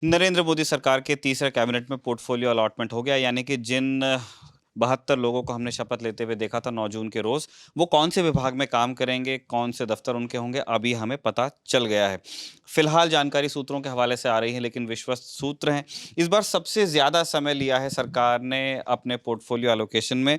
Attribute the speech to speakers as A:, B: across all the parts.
A: नरेंद्र मोदी सरकार के तीसरे कैबिनेट में पोर्टफोलियो अलॉटमेंट हो गया, यानी कि जिन 72 लोगों को हमने शपथ लेते हुए देखा था 9 जून के रोज, वो कौन से विभाग में काम करेंगे, कौन से दफ्तर उनके होंगे, अभी हमें पता चल गया है। फिलहाल जानकारी सूत्रों के हवाले से आ रही है, लेकिन विश्वस्त सूत्र हैं। इस बार सबसे ज्यादा समय लिया है सरकार ने अपने पोर्टफोलियो एलोकेशन में।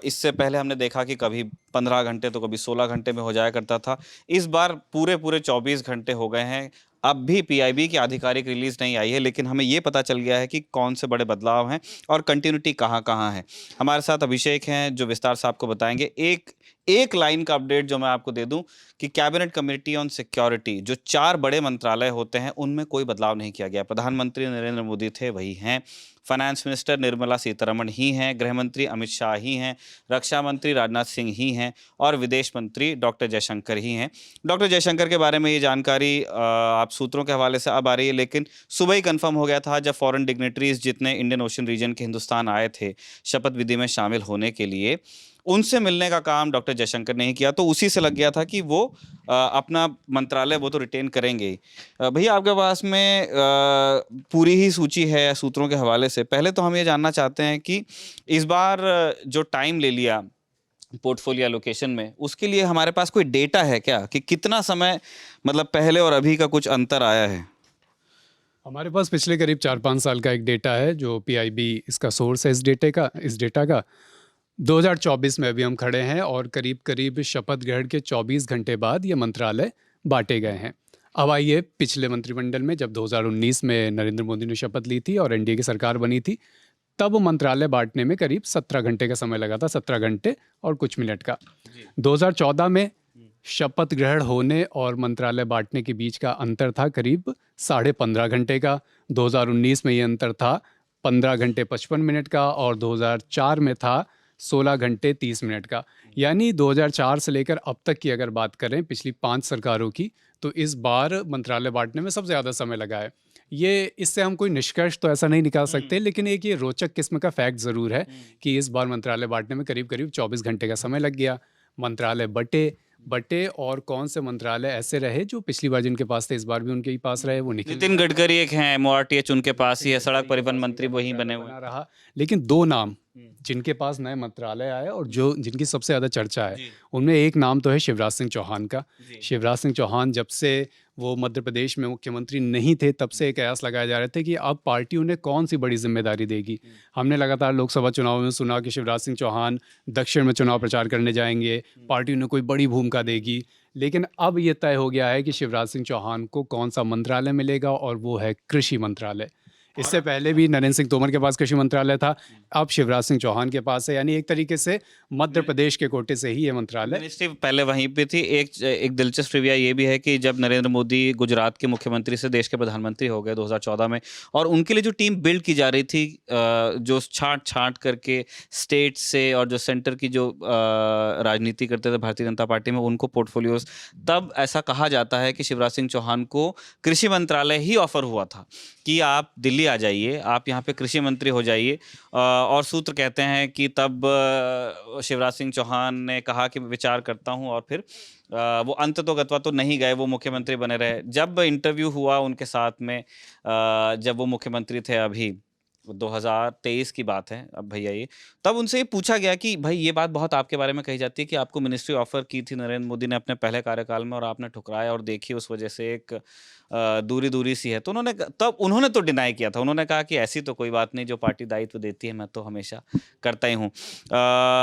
A: इससे पहले हमने देखा कि कभी 15 घंटे तो कभी 16 घंटे में हो जाया करता था। इस बार पूरे पूरे 24 घंटे हो गए हैं। अब भी पीआईबी की आधिकारिक रिलीज नहीं आई है, लेकिन हमें ये पता चल गया है कि कौन से बड़े बदलाव हैं और कंटिन्यूटी कहाँ कहाँ है। हमारे साथ अभिषेक हैं जो विस्तार से आपको बताएंगे। एक एक लाइन का अपडेट जो मैं आपको दे दूं कि कैबिनेट कमेटी ऑन सिक्योरिटी, जो 4 बड़े मंत्रालय होते हैं, उनमें कोई बदलाव नहीं किया गया। प्रधानमंत्री नरेंद्र मोदी थे, वही हैं। फाइनेंस मिनिस्टर निर्मला सीतारमण ही हैं, गृह मंत्री अमित शाह ही हैं, रक्षा मंत्री राजनाथ सिंह ही हैं और विदेश मंत्री डॉक्टर जयशंकर ही हैं। डॉक्टर जयशंकर के बारे में ये जानकारी आप सूत्रों के हवाले से अब आ रही है, लेकिन सुबह ही कंफर्म हो गया था जब फॉरेन डिग्नेटरीज जितने इंडियन ओशन रीजन के हिंदुस्तान आए थे शपथ विधि में शामिल होने के लिए, उनसे मिलने का काम डॉक्टर जयशंकर ने ही किया। तो उसी से लग गया था कि वो अपना मंत्रालय वो तो रिटेन करेंगे ही। भैया, आपके पास में पूरी ही सूची है सूत्रों के हवाले से। पहले तो हम ये जानना चाहते हैं कि इस बार जो टाइम ले लिया पोर्टफोलियो एलोकेशन में, उसके लिए हमारे पास कोई डेटा है क्या कि कितना समय, मतलब पहले और अभी का कुछ अंतर आया है?
B: हमारे पास पिछले करीब 4-5 साल का एक डेटा है जो पीआईबी इसका सोर्स है इस डेटा का 2024 में अभी हम खड़े हैं और करीब करीब शपथ ग्रहण के 24 घंटे बाद ये मंत्रालय बांटे गए हैं। अब आइए पिछले मंत्रिमंडल में, जब 2019 में नरेंद्र मोदी ने शपथ ली थी और एनडीए की सरकार बनी थी, तब मंत्रालय बांटने में करीब 17 घंटे का समय लगा था, 17 घंटे और कुछ मिनट का। 2014 में शपथ ग्रहण होने और मंत्रालय बांटने के बीच का अंतर था करीब 15.5 घंटे का। 2019 में ये अंतर था 15 घंटे 55 मिनट का और 2004 में था 16 घंटे 30 मिनट का। यानी 2004 से लेकर अब तक की अगर बात करें पिछली 5 सरकारों की, तो इस बार मंत्रालय बांटने में सबसे ज़्यादा समय लगा है। ये इससे हम कोई निष्कर्ष तो ऐसा नहीं निकाल सकते, लेकिन एक ये रोचक किस्म का फैक्ट ज़रूर है कि इस बार मंत्रालय बांटने में करीब करीब 24 घंटे का समय लग गया। मंत्रालय बटे बटे और कौन से मंत्रालय ऐसे रहे जो पिछली बार जिनके पास थे इस बार भी उनके ही पास रहे, वो निखिल
A: नितिन गडकरी एक हैं, एमओआरटीएच उनके पास ही है, सड़क परिवहन मंत्री वही बने हुए
B: बना
A: हैं।
B: रहा। लेकिन 2 नाम जिनके पास नए मंत्रालय आए और जो जिनकी सबसे ज़्यादा चर्चा है, उनमें एक नाम तो है शिवराज सिंह चौहान का। शिवराज सिंह चौहान जब से वो मध्य प्रदेश में मुख्यमंत्री नहीं थे, तब से एक कयास लगाए जा रहे थे कि अब पार्टी उन्हें कौन सी बड़ी जिम्मेदारी देगी। हमने लगातार लोकसभा चुनाव में सुना कि शिवराज सिंह चौहान दक्षिण में चुनाव प्रचार करने जाएंगे, पार्टी उन्हें कोई बड़ी भूमिका देगी। लेकिन अब ये तय हो गया है कि शिवराज सिंह चौहान को कौन सा मंत्रालय मिलेगा, और वो है कृषि मंत्रालय। इससे पहले भी नरेंद्र सिंह तोमर के पास कृषि मंत्रालय था, अब शिवराज सिंह चौहान के पास है। यानी एक तरीके से मध्य प्रदेश के कोटे से ही ये मंत्रालय।
A: मिनिस्ट्री पहले वहीं पे थी। एक दिलचस्प ट्रिविया ये भी है कि जब नरेंद्र मोदी गुजरात के मुख्यमंत्री से देश के प्रधानमंत्री हो गए 2014 में, और उनके लिए जो टीम बिल्ड की जा रही थी, जो छांट छांट करके स्टेट से और जो सेंटर की जो राजनीति करते थे भारतीय जनता पार्टी में, उनको पोर्टफोलियोज, तब ऐसा कहा जाता है कि शिवराज सिंह चौहान को कृषि मंत्रालय ही ऑफर हुआ था कि आप दिल्ली आ जाइए, आप यहाँ पे कृषि मंत्री हो जाइए। और सूत्र कहते हैं कि तब शिवराज सिंह चौहान ने कहा कि मैं विचार करता हूँ, और फिर वो अंत तो गत्वा तो नहीं गए, वो मुख्यमंत्री बने रहे। जब इंटरव्यू हुआ उनके साथ में, जब वो मुख्यमंत्री थे, अभी 2023 की बात है अब भैया ये, तब उनसे ये पूछा गया कि भाई ये बात बहुत आपके बारे में कही जाती है कि आपको मिनिस्ट्री ऑफर की थी नरेंद्र मोदी ने अपने पहले कार्यकाल में और आपने ठुकराया, और देखिए उस वजह से एक दूरी दूरी सी है। तो उन्होंने तो डिनाई किया था। उन्होंने कहा कि ऐसी तो कोई बात नहीं, जो पार्टी दायित्व देती है मैं तो हमेशा करता ही हूँ।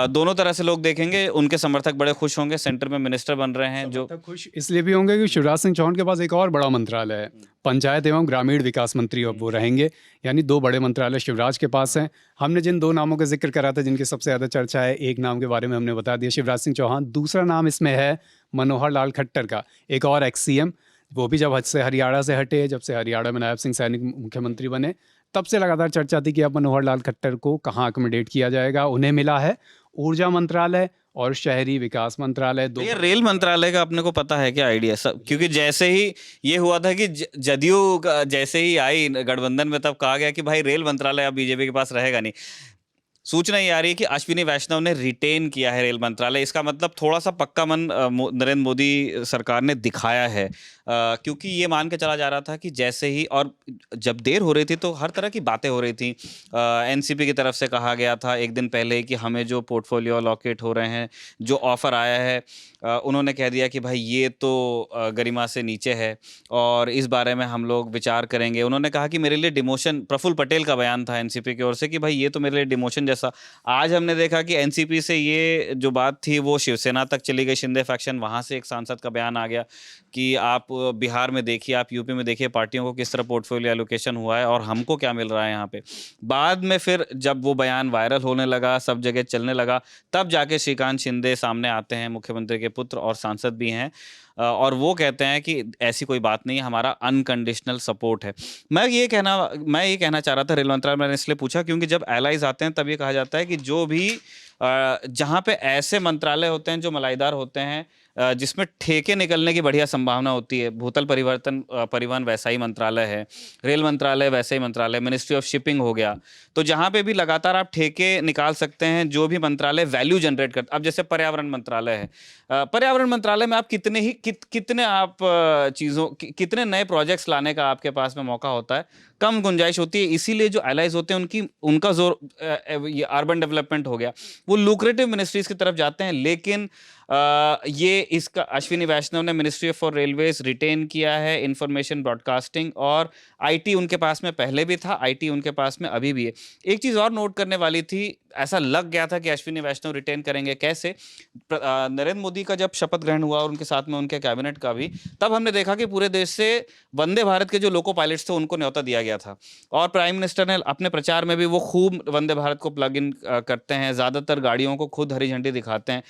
A: दोनों तरह से लोग देखेंगे, उनके समर्थक बड़े खुश होंगे, सेंटर में मिनिस्टर बन रहे हैं जो
B: खुश इसलिए भी होंगे कि शिवराज सिंह चौहान के पास एक और बड़ा मंत्रालय है, पंचायत एवं ग्रामीण विकास मंत्री अब वो रहेंगे। यानी 2 बड़े मंत्रालय शिवराज के पास हैं। हमने जिन 2 नामों का जिक्र करा था जिनकी सबसे ज़्यादा चर्चा है, एक नाम के बारे में हमने बता दिया, शिवराज सिंह चौहान। दूसरा नाम इसमें है मनोहर लाल खट्टर का, एक और एक्स सीएम। वो भी जब हरियाणा से हटे, जब से हरियाणा में नायब सिंह सैनी मुख्यमंत्री बने, तब से लगातार चर्चा थी कि अब मनोहर लाल खट्टर को कहाँ अकोमोडेट किया जाएगा। उन्हें मिला है ऊर्जा मंत्रालय और शहरी विकास मंत्रालय।
A: ये रेल मंत्रालय का अपने को पता है क्या आइडिया सब? क्योंकि जैसे ही ये हुआ था कि जदयू जैसे ही आई गठबंधन में, तब कहा गया कि भाई रेल मंत्रालय अब बीजेपी के पास रहेगा नहीं। सूचना ये आ रही है कि अश्विनी वैष्णव ने रिटेन किया है रेल मंत्रालय। इसका मतलब थोड़ा सा पक्का मन नरेंद्र मोदी सरकार ने दिखाया है, क्योंकि ये मान के चला जा रहा था कि जैसे ही, और जब देर हो रही थी तो हर तरह की बातें हो रही थी। एनसीपी की तरफ से कहा गया था एक दिन पहले कि हमें जो पोर्टफोलियो अलॉकेट हो रहे हैं, जो ऑफर आया है, उन्होंने कह दिया कि भाई ये तो गरिमा से नीचे है और इस बारे में हम लोग विचार करेंगे। उन्होंने कहा कि मेरे लिए डिमोशन, प्रफुल्ल पटेल का बयान था एनसीपी की ओर से, कि भाई ये तो मेरे लिए डिमोशन जैसा। आज हमने देखा कि एनसीपी से ये जो बात थी वो शिवसेना तक चली गई, शिंदे फैक्शन, वहां से एक सांसद का बयान आ गया कि आप बिहार में देखिए, आप यूपी में देखिए पार्टियों को किस तरह पोर्टफोलियो एलोकेशन हुआ है और हमको क्या मिल रहा है यहाँ पे। बाद में फिर जब वो बयान वायरल होने लगा, सब जगह चलने लगा, तब जाके श्रीकांत शिंदे सामने आते हैं, मुख्यमंत्री के पुत्र और सांसद भी हैं, और वो कहते हैं कि ऐसी कोई बात नहीं है, हमारा अनकंडीशनल सपोर्ट है। मैं ये कहना चाह रहा था, रेल मंत्रालय मैंने इसलिए पूछा क्योंकि जब एलाइज आते हैं तब ये कहा जाता है कि जो भी जहाँ पे ऐसे मंत्रालय होते हैं जो मलाईदार होते हैं, जिसमें ठेके निकलने की बढ़िया संभावना होती है, भूतल परिवहन वैसा ही मंत्रालय है, रेल मंत्रालय वैसे ही मंत्रालय, मिनिस्ट्री ऑफ शिपिंग हो गया, तो जहाँ पे भी लगातार आप ठेके निकाल सकते हैं, जो भी मंत्रालय वैल्यू जनरेट करते। अब जैसे पर्यावरण मंत्रालय है, पर्यावरण मंत्रालय में आप कितने आप कितने नए प्रोजेक्ट्स लाने का आपके पास में मौका होता है, कम गुंजाइश होती है। इसीलिए जो एलाइज होते हैं उनका जोर ये अर्बन डेवलपमेंट हो गया, वो लुक्रेटिव मिनिस्ट्रीज की तरफ जाते हैं। लेकिन ये इसका अश्विनी वैष्णव ने मिनिस्ट्री फॉर रेलवेज रिटेन किया है, इंफॉर्मेशन ब्रॉडकास्टिंग, और आईटी उनके पास में पहले भी था, आईटी उनके पास में अभी भी है। एक चीज़ और नोट करने वाली थी, ऐसा लग गया था कि अश्विनी वैष्णव रिटेन करेंगे कैसे। नरेंद्र मोदी का जब शपथ ग्रहण हुआ और उनके साथ में उनके कैबिनेट का भी, तब हमने देखा कि पूरे देश से वंदे भारत के जो लोको पायलट्स थे उनको न्योता दिया गया था, और प्राइम मिनिस्टर ने अपने प्रचार में भी वो खूब वंदे भारत को प्लग इन करते हैं, ज़्यादातर गाड़ियों को खुद हरी झंडी दिखाते हैं।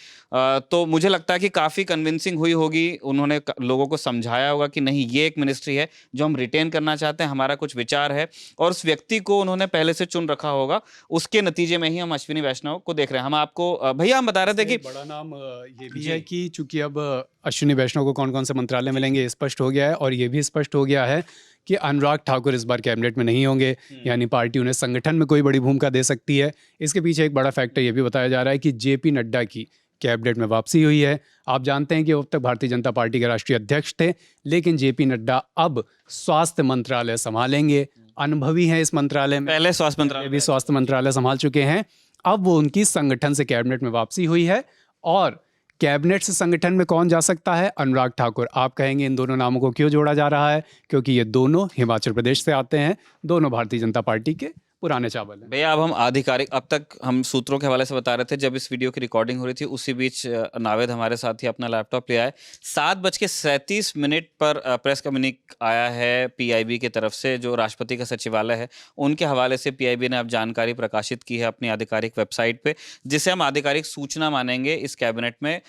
A: तो मुझे लगता है कि काफ़ी कन्विंसिंग हुई होगी, उन्होंने लोगों को समझाया होगा कि नहीं, ये एक मिनिस्ट्री है जो हम रिटेन करना चाहते हैं, हमारा कुछ विचार है, और उस व्यक्ति को उन्होंने पहले से चुन रखा होगा। उसके नतीजे में ही हम अश्विनी वैष्णव को देख रहे हैं। हम आपको भैया हम बता रहे थे कि
B: बड़ा नाम ये भी है कि चूंकि अब अश्विनी वैष्णव को कौन कौन से मंत्रालय मिलेंगे ये स्पष्ट हो गया है, और ये भी स्पष्ट हो गया है कि अनुराग ठाकुर इस बार कैबिनेट में नहीं होंगे, यानी पार्टी उन्हें संगठन में कोई बड़ी भूमिका दे सकती है। इसके पीछे एक बड़ा फैक्टर ये भी बताया जा रहा है कि जेपी नड्डा की कैबिनेट में वापसी हुई है। आप जानते हैं कि अब तक भारतीय जनता पार्टी के राष्ट्रीय अध्यक्ष थे, लेकिन जेपी नड्डा अब स्वास्थ्य मंत्रालय संभालेंगे, अनुभवी हैं इस मंत्रालय में,
A: पहले स्वास्थ्य मंत्रालय
B: भी स्वास्थ्य मंत्रालय संभाल चुके हैं। अब वो उनकी संगठन से कैबिनेट में वापसी हुई है, और कैबिनेट से संगठन में कौन जा सकता है? अनुराग ठाकुर। आप कहेंगे इन दोनों नामों को क्यों जोड़ा जा रहा है? क्योंकि ये दोनों हिमाचल प्रदेश से आते हैं, दोनों भारतीय जनता पार्टी के पुराने चावल हैं।
A: भैया अब हम आधिकारिक, अब तक हम सूत्रों के हवाले से बता रहे थे, जब इस वीडियो की रिकॉर्डिंग हो रही थी उसी बीच नावेद हमारे साथ ही अपना लैपटॉप ले आए। 7:37 पर प्रेस कम्युनिक आया है पीआईबी की तरफ से, जो राष्ट्रपति का सचिवालय है उनके हवाले से पीआईबी ने अब जानकारी प्रकाशित की है अपनी आधिकारिक वेबसाइट पे, जिसे हम आधिकारिक सूचना मानेंगे इस कैबिनेट में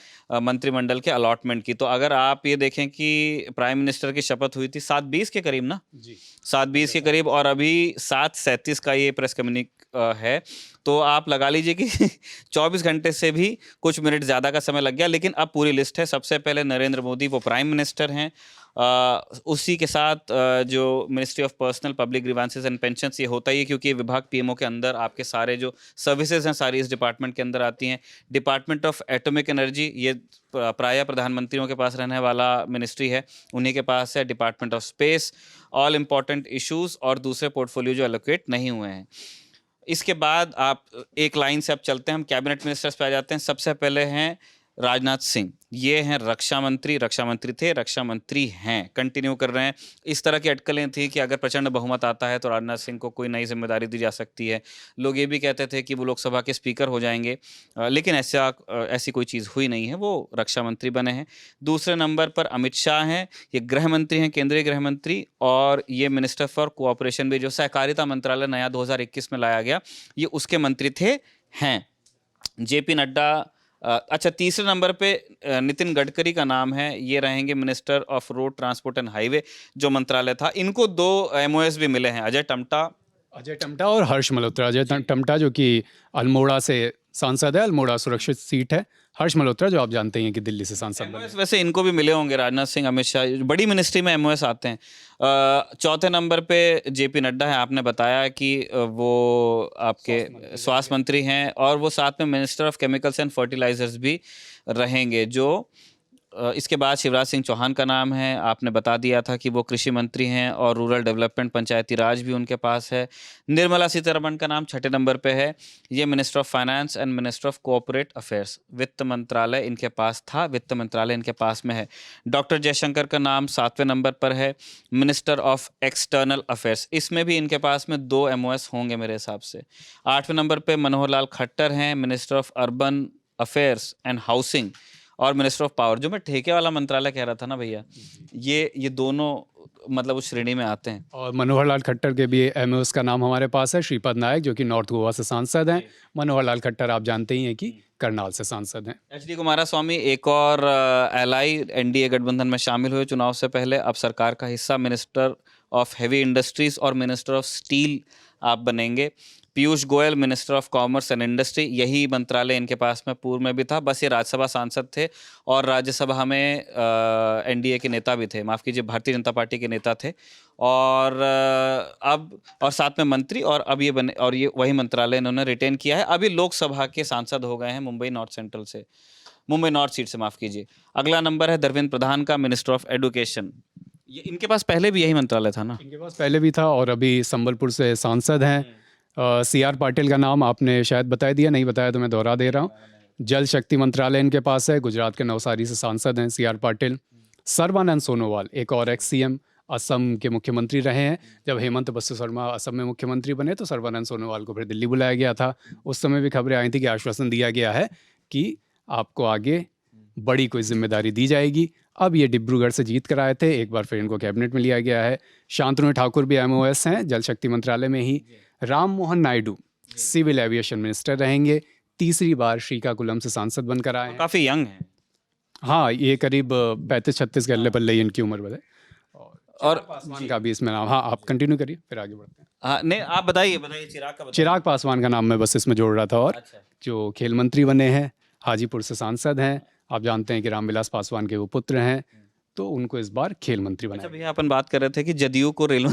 A: मंत्रिमंडल के अलॉटमेंट की। तो अगर आप ये देखें कि प्राइम मिनिस्टर की शपथ हुई थी 7:20 के करीब ना
B: जी,
A: 7:20 के करीब, और अभी 7:37 का ये प्रेस कम्युनिक है, तो आप लगा लीजिए कि 24 घंटे से भी कुछ मिनट ज़्यादा का समय लग गया। लेकिन अब पूरी लिस्ट है। सबसे पहले नरेंद्र मोदी, वो प्राइम मिनिस्टर हैं, उसी के साथ जो ministry of personnel public grievances and pensions, ये होता ही है क्योंकि ये विभाग पीएमओ के अंदर, आपके सारे जो सर्विसेज हैं सारी इस डिपार्टमेंट के अंदर आती हैं। डिपार्टमेंट ऑफ एटॉमिक एनर्जी, ये प्रायः प्रधानमंत्रियों के पास रहने वाला मिनिस्ट्री है, उन्हीं के पास है। Department of space, all important issues और दूसरे पोर्टफोलियो जो एलोकेट नहीं हुए हैं। इसके बाद आप एक लाइन से अब चलते हैं, हम कैबिनेट मिनिस्टर्स पे आ जाते हैं। सबसे पहले हैं राजनाथ सिंह, ये हैं रक्षा मंत्री थे, रक्षा मंत्री हैं, कंटिन्यू कर रहे हैं। इस तरह की अटकलें थी कि अगर प्रचंड बहुमत आता है तो राजनाथ सिंह को कोई नई जिम्मेदारी दी जा सकती है। लोग ये भी कहते थे कि वो लोकसभा के स्पीकर हो जाएंगे, लेकिन ऐसी कोई चीज़ हुई नहीं है, वो रक्षा मंत्री बने हैं। दूसरे नंबर पर अमित शाह हैं, ये गृह मंत्री हैं, केंद्रीय गृह मंत्री, और ये मिनिस्टर फॉर कोऑपरेशन भी, जो सहकारिता मंत्रालय नया 2021 में लाया गया, ये उसके मंत्री हैं। जेपी नड्डा, अच्छा तीसरे नंबर पे नितिन गडकरी का नाम है, ये रहेंगे minister of road transport and highway, जो मंत्रालय था। इनको 2 एमओएस भी मिले हैं, अजय टम्टा
B: और हर्ष मल्होत्रा। अजय टम्टा जो कि अल्मोड़ा से सांसद है, अल्मोड़ा सुरक्षित सीट है। हर्ष मल्होत्रा जो आप जानते हैं कि दिल्ली से सांसद बने।
A: एमओएस वैसे इनको भी मिले होंगे, राजनाथ सिंह, अमित शाह, बड़ी मिनिस्ट्री में एमओएस आते हैं। चौथे नंबर पे जेपी नड्डा है, आपने बताया कि वो आपके स्वास्थ्य मंत्री हैं, और वो साथ में minister of chemicals and fertilisers भी रहेंगे। जो इसके बाद शिवराज सिंह चौहान का नाम है, आपने बता दिया था कि वो कृषि मंत्री हैं, और रूरल डेवलपमेंट पंचायती राज भी उनके पास है। निर्मला सीतारमण का नाम छठे नंबर पे है, ये minister of finance and minister of cooperate affairs, वित्त मंत्रालय इनके पास था, वित्त मंत्रालय इनके पास में है। डॉक्टर जयशंकर का नाम 7वें नंबर पर है, मिनिस्टर ऑफ एक्सटर्नल अफेयर्स, इसमें भी इनके पास में 2 एमओएस होंगे मेरे हिसाब से। 8वें नंबर पे मनोहर लाल खट्टर हैं, minister of urban affairs and housing, और मिनिस्टर ऑफ पावर, जो मैं ठेके वाला मंत्रालय कह रहा था ना भैया, ये दोनों मतलब उस श्रेणी में आते हैं।
B: और मनोहर लाल खट्टर के भी एमओएस का नाम हमारे पास है, श्रीपद नायक जो कि नॉर्थ गोवा से सांसद हैं। मनोहर लाल खट्टर आप जानते ही हैं कि करनाल से सांसद हैं।
A: एचडी कुमारस्वामी एक और एलआई एनडीए गठबंधन में शामिल हुए चुनाव से पहले, अब सरकार का हिस्सा, मिनिस्टर ऑफ हेवी इंडस्ट्रीज और मिनिस्टर ऑफ स्टील आप बनेंगे। Piyush Goyal minister of commerce and industry, यही मंत्रालय इनके पास में पूर्व में भी था, बस ये राज्यसभा सांसद थे और राज्यसभा में एनडीए के नेता भी थे, माफ़ कीजिए भारतीय जनता पार्टी के नेता थे, और अब और साथ में मंत्री, और अब ये बने, और ये वही मंत्रालय इन्होंने रिटेन किया है। अभी लोकसभा के सांसद हो गए हैं मुंबई नॉर्थ सेंट्रल से, मुंबई नॉर्थ सीट से, माफ़ कीजिए। अगला नंबर है धर्मेंद्र प्रधान का, मिनिस्टर ऑफ एजुकेशन, ये इनके पास पहले भी यही मंत्रालय था ना?
B: इनके पास पहले भी था और अभी संबलपुर से सांसद हैं। सीआर पाटिल का नाम आपने शायद बता दिया, नहीं बताया तो मैं दोहरा दे रहा हूँ। जल शक्ति मंत्रालय इनके पास है, गुजरात के नवसारी से सांसद हैं सीआर पाटिल। सर्बानंद सोनोवाल एक और एक्स सीएम, असम के मुख्यमंत्री रहे हैं। जब हेमंत बस्सु शर्मा असम में मुख्यमंत्री बने तो सर्बानंद सोनोवाल को फिर दिल्ली बुलाया गया था। उस समय भी खबरें आई थी कि आश्वासन दिया गया है कि आपको आगे बड़ी कोई जिम्मेदारी दी जाएगी। अब ये डिब्रूगढ़ से जीत कर आए थे, एक बार फिर इनको कैबिनेट में लिया गया है। शांतनु ठाकुर भी एमओएस हैं, जल शक्ति मंत्रालय में ही। Ram Mohan Naidu civil aviation minister रहेंगे, तीसरी बार श्रीकाकुलम से सांसद बनकर आए हैं।
A: काफ़ी यंग है।
B: हाँ, ये करीब 35-36 के अल्ले पल्ले इनकी उम्र है।
A: और
B: पासवान का भी इसमें नाम, हाँ आप कंटिन्यू करिए फिर आगे बढ़ते हैं।
A: हाँ नहीं, आप बताइए चिराग का बताइए।
B: चिराग पासवान का नाम मैं बस इसमें जोड़ रहा था। और
A: अच्छा।
B: जो खेल मंत्री बने हैं, हाजीपुर से सांसद हैं। आप जानते हैं कि रामविलास पासवान के वो पुत्र हैं, तो उनको इस बार खेल मंत्री बनाया।
A: अच्छा भैया, अपन बात कर रहे थे कि जदयू को रेल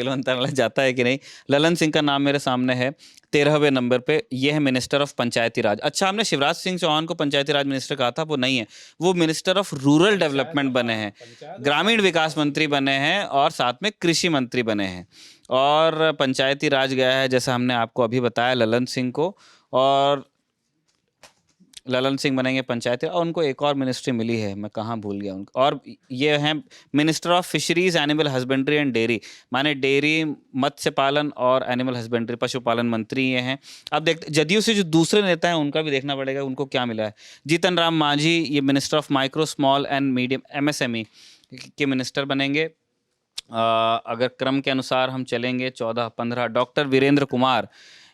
A: मंत्रालय जाता है कि नहीं। ललन सिंह का नाम मेरे सामने है 13वें नंबर पे, ये है मिनिस्टर ऑफ पंचायती राज। अच्छा, हमने शिवराज सिंह चौहान को पंचायती राज मिनिस्टर कहा था, वो नहीं है, वो मिनिस्टर ऑफ रूरल डेवलपमेंट बने हैं, ग्रामीण विकास मंत्री बने हैं, और साथ में कृषि मंत्री बने हैं। और पंचायती राज गया है, जैसा हमने आपको अभी बताया, ललन सिंह को, और ललन सिंह बनेंगे पंचायती, और उनको एक और मिनिस्ट्री मिली है, मैं कहाँ भूल गया उनको, और ये हैं minister of fisheries, animal husbandry and dairy, माने डेयरी, मत्स्य पालन और एनिमल हस्बेंड्री, पशुपालन मंत्री ये हैं। अब देखते जदयू से जो दूसरे नेता हैं उनका भी देखना पड़ेगा उनको क्या मिला है। जीतन राम मांझी, ये minister of micro small and medium MSME के मिनिस्टर बनेंगे। अगर क्रम के अनुसार हम चलेंगे 14-15, डॉक्टर वीरेंद्र कुमार,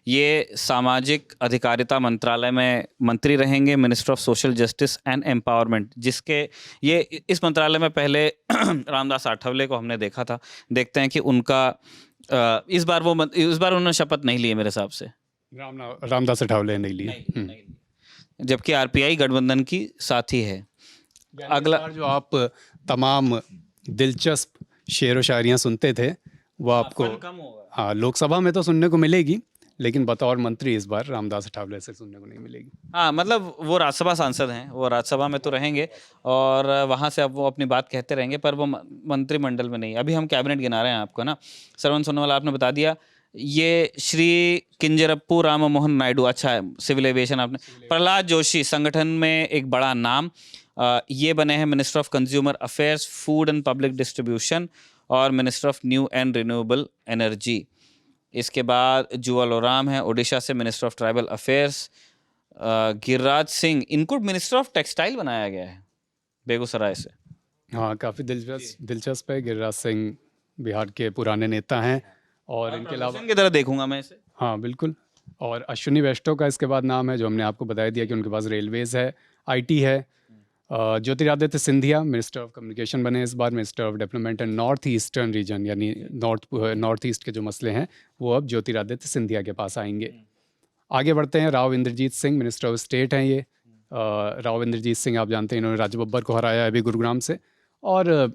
A: ये सामाजिक अधिकारिता मंत्रालय में मंत्री रहेंगे, minister of social justice and empowerment, जिसके ये इस मंत्रालय में पहले रामदास आठवले को हमने देखा था। देखते हैं कि उनका इस बार उन्होंने शपथ नहीं लिए मेरे हिसाब से,
B: रामदास आठवले नहीं लिए,
A: जबकि आरपीआई गठबंधन की साथी है।
B: अगला जो आप तमाम दिलचस्प शेर व शायरियाँ सुनते थे वो आपको हाँ लोकसभा में तो सुनने को मिलेगी, लेकिन बतौर मंत्री इस बार रामदास अठावले से सुनने को नहीं मिलेगी।
A: हाँ, मतलब वो राज्यसभा सांसद हैं, वो राज्यसभा में तो रहेंगे और वहाँ से अब वो अपनी बात कहते रहेंगे, पर वो मंत्रिमंडल में नहीं। अभी हम कैबिनेट गिना रहे हैं आपको ना। सर्वन सोनोवाल आपने बता दिया, ये श्री किंजरप्पू राम मोहन नायडू, अच्छा है, सिविल एविएशन आपने। प्रहलाद जोशी, संगठन में एक बड़ा नाम, ये बने हैं minister of consumer affairs, food and public distribution, और minister of new and renewable energy. इसके बाद जुअल ओराम है, उड़ीसा से, minister of tribal affairs. Giriraj Singh, इनको मिनिस्टर ऑफ टेक्सटाइल बनाया गया है बेगूसराय से।
B: हाँ, काफ़ी दिलचस्प है। गिरिराज सिंह बिहार के पुराने नेता हैं, और इनके अलावा
A: की तरह देखूंगा मैं इसे।
B: हाँ बिल्कुल। और अश्विनी वैष्णव का इसके बाद नाम है, जो हमने आपको बताया दिया कि उनके पास रेलवेज़ है, आईटी है। Jyotiraditya Scindia minister of communication बने इस बार, minister of development and north eastern region, यानी नॉर्थ ईस्ट के जो मसले हैं वो अब ज्योतिरादित्य सिंधिया के पास आएंगे। आगे बढ़ते हैं। Rao Inderjit Singh minister of state हैं ये। राव इंद्रजीत सिंह आप जानते हैं, इन्होंने राजू बब्बर को हराया है अभी गुरुग्राम से। और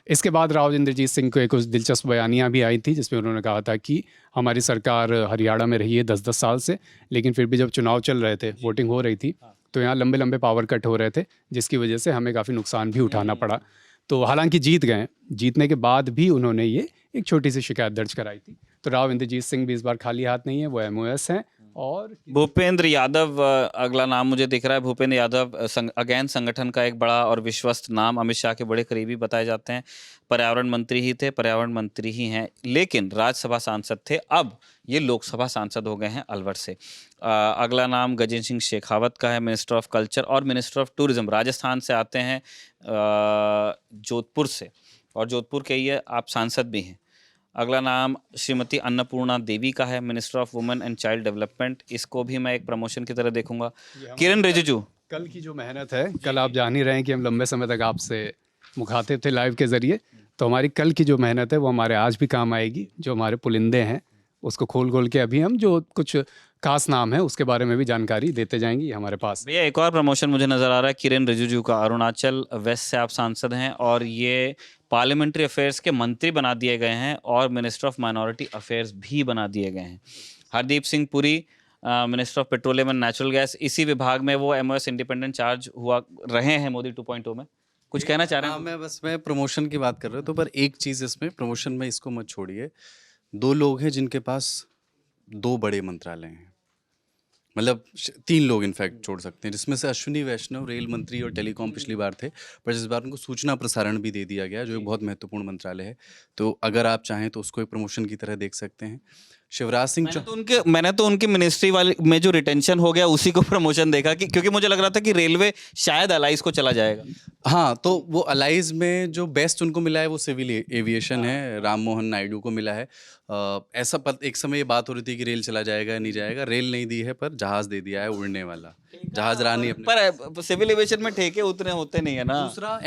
B: इसके बाद राव इंद्रजीत सिंह को एक कुछ दिलचस्प बयानियाँ भी आई थी, जिसमें उन्होंने कहा था कि हमारी सरकार हरियाणा में रही है 10-10 साल से, लेकिन फिर भी जब चुनाव चल रहे थे, वोटिंग हो रही थी, तो यहाँ लंबे लंबे पावर कट हो रहे थे, जिसकी वजह से हमें काफ़ी नुकसान भी उठाना पड़ा। तो हालांकि जीत गए, जीतने के बाद भी उन्होंने ये एक छोटी सी शिकायत दर्ज कराई थी। तो राव इंद्रजीत सिंह भी इस बार खाली हाथ नहीं है, वो MOS हैं। और
A: भूपेंद्र यादव अगला नाम मुझे दिख रहा है। भूपेंद्र यादव अगेन संगठन का एक बड़ा और विश्वस्त नाम, अमित शाह के बड़े करीबी बताए जाते हैं। पर्यावरण मंत्री ही थे, पर्यावरण मंत्री ही हैं, लेकिन राज्यसभा सांसद थे। अब ये लोकसभा सांसद हो गए हैं अलवर से। अगला नाम गजेंद्र सिंह शेखावत का है, मिनिस्टर ऑफ कल्चर और मिनिस्टर ऑफ टूरिज्म। राजस्थान से आते हैं, जोधपुर से, और जोधपुर के ये आप सांसद भी हैं। अगला नाम श्रीमती अन्नपूर्णा देवी का है, minister of women and child development. इसको भी मैं एक प्रमोशन की तरह देखूंगा। किरण रिजिजू,
B: कल की जो मेहनत है, कल आप जान ही रहे हैं कि हम लंबे समय तक आपसे मुखातिब थे लाइव के ज़रिए, तो हमारी कल की जो मेहनत है वो हमारे आज भी काम आएगी। जो हमारे पुलिंदे हैं उसको खोल खोल के अभी हम जो कुछ खास नाम है उसके बारे में भी जानकारी देते जाएंगे हमारे पास।
A: भैया एक और प्रमोशन मुझे नज़र आ रहा है किरण रिजिजू का। अरुणाचल वेस्ट से आप सांसद हैं और ये पार्लियामेंट्री अफेयर्स के मंत्री बना दिए गए हैं और मिनिस्टर ऑफ माइनॉरिटी अफेयर्स भी बना दिए गए हैं। Hardeep Singh Puri, minister of petroleum and natural gas, इसी विभाग में वो MOS इंडिपेंडेंट चार्ज हुआ रहे हैं मोदी 2.0 में। कुछ कहना चाह रहे हैं?
C: मैं प्रमोशन की बात कर रहा हूँ, तो पर एक चीज़ इसमें प्रमोशन में इसको मत छोड़िए। 2 लोग हैं जिनके पास 2 बड़े मंत्रालय हैं, मतलब 3 लोग इनफैक्ट छोड़ सकते हैं, जिसमें से अश्विनी वैष्णव रेल मंत्री और टेलीकॉम पिछली बार थे, पर इस बार उनको सूचना प्रसारण भी दे दिया गया, जो एक बहुत महत्वपूर्ण मंत्रालय है। तो अगर आप चाहें तो उसको एक प्रमोशन की तरह देख सकते हैं। शिवराज सिंह
A: मैंने तो उनकी मिनिस्ट्री वाले में जो रिटेंशन हो गया उसी को प्रमोशन देखा, कि क्योंकि मुझे लग रहा था कि रेलवे शायद अलाइज को चला जाएगा।
C: हाँ, तो वो अलाइज में जो बेस्ट उनको मिला है वो सिविल एविएशन है, राम मोहन नायडू को मिला है। एक समय ये बात हो रही थी कि रेल चला जाएगा नहीं जाएगा, रेल नहीं दी है पर जहाज दे दिया है उड़ने वाला, जहाज रानी अपने।
A: पर सिविल एविएशन में ठेके उतने होते नहीं है ना।
C: दूसरा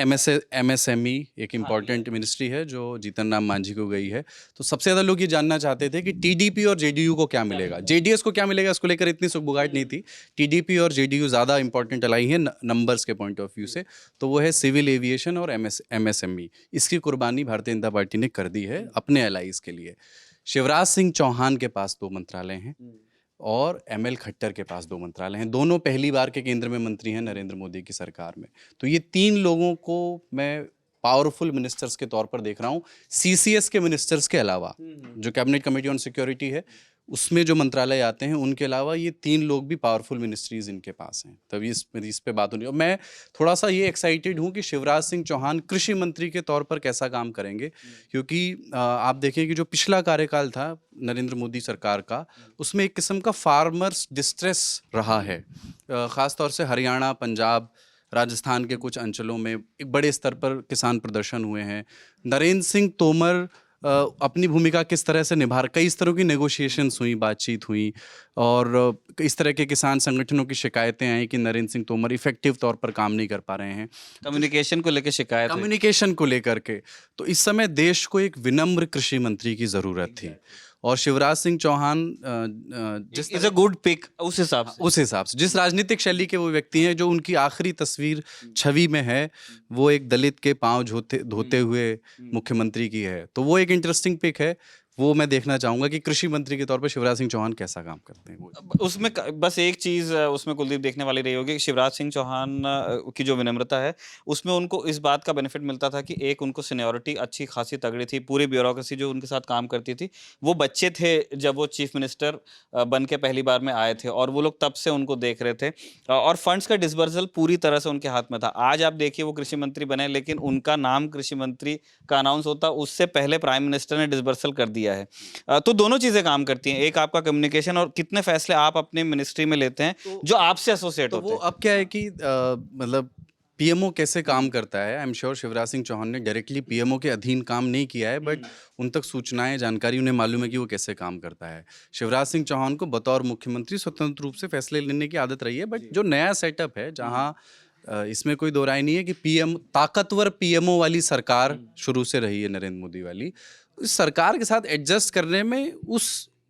C: MSME एक इम्पॉर्टेंट मिनिस्ट्री है जो जीतन राम मांझी को गई है। तो सबसे ज़्यादा लोग ये जानना चाहते थे कि TDP और JDU को क्या मिलेगा, JDS को क्या मिलेगा, इसको लेकर इतनी सुगबुगाहट नहीं थी। TDP और JDU ज़्यादा इंपॉर्टेंट अलाई है नंबर्स के पॉइंट ऑफ व्यू से, तो वो है सिविल एविएशन और MSME। इसकी कुर्बानी भारतीय जनता पार्टी ने कर दी है अपने अलाइज के लिए। शिवराज सिंह चौहान के पास 2 मंत्रालय हैं और ML खट्टर के पास 2 मंत्रालय हैं। दोनों पहली बार के केंद्र में मंत्री हैं नरेंद्र मोदी की सरकार में। तो ये 3 लोगों को मैं पावरफुल मिनिस्टर्स के तौर पर देख रहा हूँ। CCS के मिनिस्टर्स के अलावा, जो कैबिनेट कमेटी ऑन सिक्योरिटी है उसमें जो मंत्रालय आते हैं, उनके अलावा ये 3 लोग भी पावरफुल मिनिस्ट्रीज इनके पास हैं। तभी इस पे बात होनी। और मैं थोड़ा सा ये एक्साइटेड हूँ कि शिवराज सिंह चौहान कृषि मंत्री के तौर पर कैसा काम करेंगे, क्योंकि आप देखें कि जो पिछला कार्यकाल था नरेंद्र मोदी सरकार का, उसमें एक किस्म का फार्मर्स डिस्ट्रेस रहा है। ख़ासतौर से हरियाणा, पंजाब, राजस्थान के कुछ अंचलों में एक बड़े स्तर पर किसान प्रदर्शन हुए हैं। नरेंद्र सिंह तोमर अपनी भूमिका किस तरह से निभा रहे, कई इस तरह की नेगोशिएशंस हुई, बातचीत हुई, और इस तरह के किसान संगठनों की शिकायतें आई कि नरेंद्र सिंह तोमर इफेक्टिव तौर पर काम नहीं कर पा रहे हैं,
A: कम्युनिकेशन को लेकर शिकायत है।
C: कम्युनिकेशन को लेकर के। तो इस समय देश को एक विनम्र कृषि मंत्री की ज़रूरत थी, और शिवराज सिंह चौहान जिस
A: इज अ गुड पिक उस हिसाब से
C: जिस राजनीतिक शैली के वो व्यक्ति हैं, जो उनकी आखिरी तस्वीर छवि में है वो एक दलित के पांव धोते हुए मुख्यमंत्री की है। तो वो एक इंटरेस्टिंग पिक है। वो मैं देखना चाहूंगा कि कृषि मंत्री के तौर पर शिवराज सिंह चौहान कैसा काम करते हैं।
A: उसमें बस एक चीज़ उसमें कुलदीप देखने वाली रही होगी कि शिवराज सिंह चौहान की जो विनम्रता है उसमें उनको इस बात का बेनिफिट मिलता था कि एक उनको सीनियरिटी अच्छी खासी तगड़ी थी, पूरी ब्यूरोक्रेसी जो उनके साथ काम करती थी, वो बच्चे थे जब वो चीफ मिनिस्टर बन के पहली बार में आए थे, और वो लोग तब से उनको देख रहे थे, और फंड्स का डिसबर्सल पूरी तरह से उनके हाथ में था। आज आप देखिए वो कृषि मंत्री बने, लेकिन उनका नाम कृषि मंत्री का अनाउंस होता उससे पहले प्राइम मिनिस्टर ने डिसबर्सल कर दिया है। तो दोनों चीजें काम करती हैं, एक आपका कम्युनिकेशन और कितने फैसले आप अपने मिनिस्ट्री में लेते हैं जो आपसे एसोसिएट होते हैं।
C: वो अब क्या है कि मतलब PMO कैसे काम करता है, I am sure Shivraj Singh Chouhan ने डायरेक्टली PMO के अधीन काम नहीं किया है, बट उन तक सूचनाएं, जानकारी उन्हें मालूम है कि वो कैसे काम करता है। शिवराज सिंह चौहान को बतौर मुख्यमंत्री स्वतंत्र रूप से फैसले लेने की आदत रही है, बट जो नया सेटअप है, जहाँ इसमें कोई दो राय नहीं है कि ताकतवर PMO वाली सरकार शुरू से रही है नरेंद्र मोदी वाली, इस सरकार के साथ एडजस्ट करने में उस